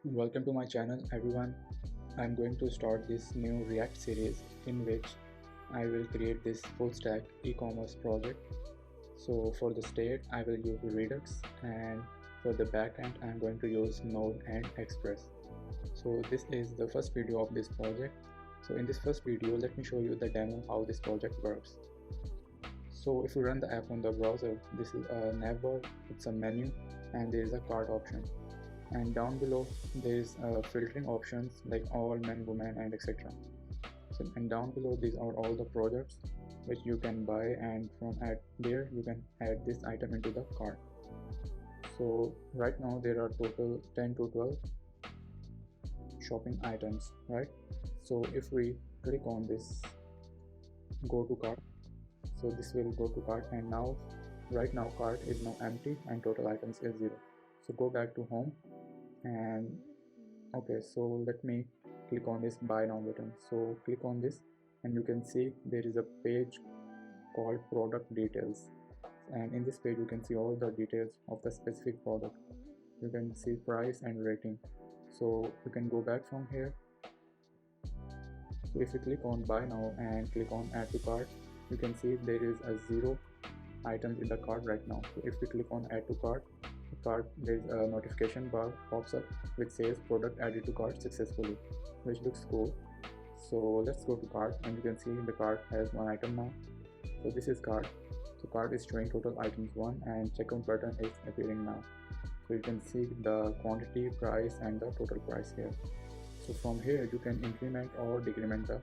Welcome to my channel everyone. I'm going to start this new React series in which I will create this full stack e-commerce project. So for the state I will use Redux, and for the backend I'm going to use Node and Express. So this is the first video of this project. So in this first video let me show you the demo how this project works. So if you run the app on the browser, this is a navbar, it's a menu, and there is a cart option, and down below there is filtering options like all, men, women, and etc. So, and down below these are all the products which you can buy, and from at there you can add this item into the cart. So right now there are total 10 to 12 shopping items, right? So if we click on this go to cart, so this will go to cart, and now right now cart is now empty and total items is 0. So go back to home, and okay, so let me click on this buy now button. So click on this and you can see there is a page called product details, and in this page you can see all the details of the specific product. You can see price and rating. So you can go back from here. So if you click on buy now and click on add to cart, you can see there is a 0 items in the cart right now. So if we click on add to cart, there is a notification bar pops up which says product added to cart successfully, which looks cool. So let's go to cart, and you can see the cart has one item now. So this is cart. So cart is showing total items 1, and checkout button is appearing now. So you can see the quantity, price, and the total price here. So from here you can increment or decrement the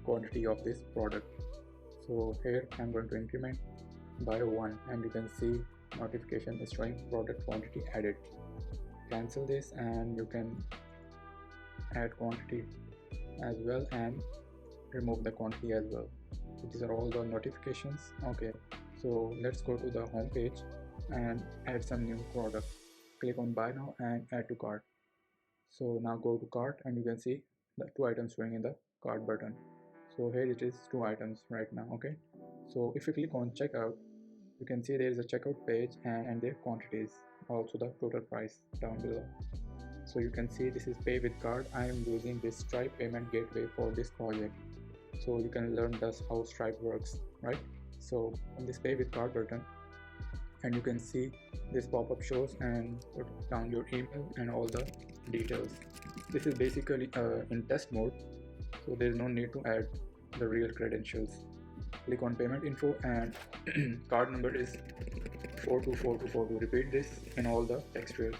quantity of this product. So here I'm going to increment by 1, and you can see notification is showing product quantity added. Cancel this and you can add quantity as well and remove the quantity as well. So these are all the notifications. Okay, so let's go to the home page and add some new product. Click on buy now and add to cart. So now go to cart, and you can see the 2 items showing in the cart button. So here it is 2 items right now. Okay, so if you click on checkout, you can see there is a checkout page and their quantities, also the total price down below. So you can see this is pay with card. I am using this Stripe payment gateway for this project, so you can learn thus how Stripe works, right? So on this pay with card button, and you can see this pop-up shows and put down your email and all the details. This is basically in test mode, so there is no need to add the real credentials. Click on payment info, and card number is 424242. Repeat this in all the text fields,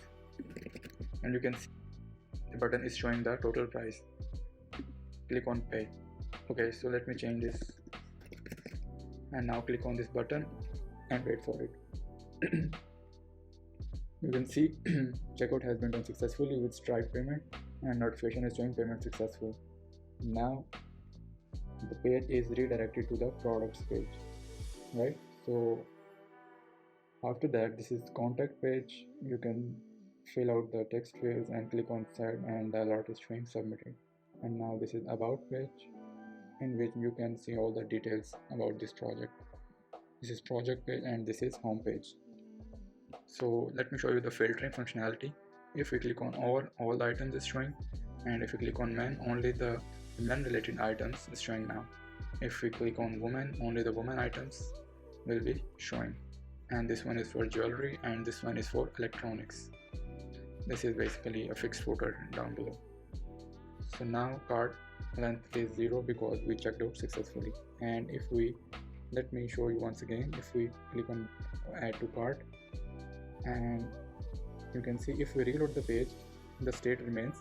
and you can see the button is showing the total price. Click on pay. Okay, so let me change this, and now click on this button and wait for it. You can see checkout has been done successfully with Stripe payment, and notification is showing payment successful. Now the page is redirected to the products page, right? So after that, this is the contact page. You can fill out the text fields and click on send, and the alert is showing submitted. And now this is about page, in which you can see all the details about this project. This is project page, and this is home page. So let me show you the filtering functionality. If we click on all the items is showing, and if we click on men, only the men related items is showing now. If we click on women, only the women items will be showing. And this one is for jewelry, and this one is for electronics. This is basically a fixed footer down below. So now cart length is 0 because we checked out successfully. And if we, let me show you once again, if we click on add to cart, and you can see if we reload the page, the state remains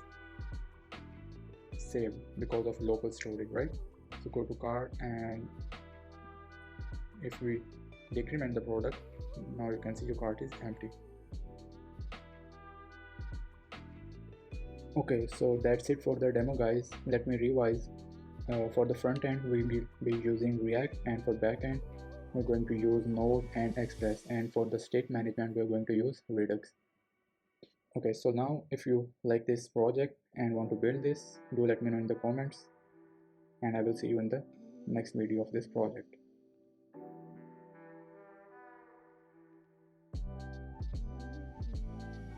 saved because of local storage, right? So go to cart, and if we decrement the product, now you can see your cart is empty. Okay, so that's it for the demo, guys. Let me revise. For the front end we will be using React, and for back end we're going to use Node and Express, and for the state management we're going to use Redux. Okay, so now if you like this project and want to build this, do let me know in the comments, and I will see you in the next video of this project.